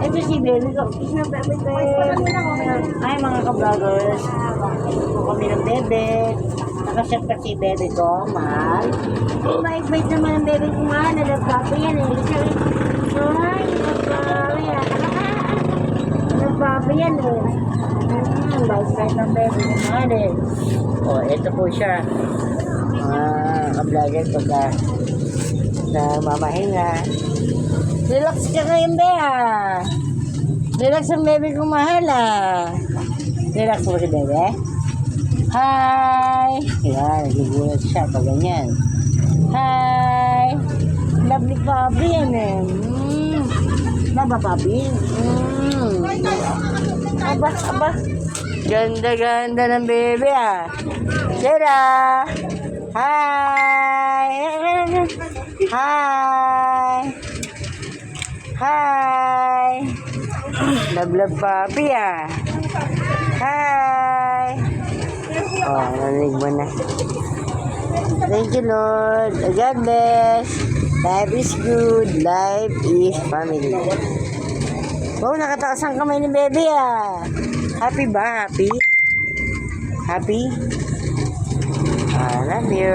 Ito si baby ko. Ay, mga ka-vloggers. Ito kami ng bebe. Nakaset pa si bebe ko, mahal. Ay, bait-bait naman ang bebe ko, mahal. Nalagpapi yan eh. Ay, nalagpapi yan. Nalagpapi yan eh. Bait-bait ng bebe ko, mahal eh. O, ito po siya. Ka-vlogger pagka na mamahinga. Relax ka ngayon, Bea. Relax ang baby ko, mahal Relax mo si bebe. Hi! Yan, nagugulat siya pag ganyan. Hi! Lovely puppy yan eh. Laba puppy. Aba. Ganda-ganda ng baby Sarah! Hi! Hi! Hi! Love puppy Hi! Oh, narinig mo na. Thank you, Lord. God bless. Life is good. Life is family. Oh, nakataas ang kamay ni baby Happy ba? Happy? Happy? I love you.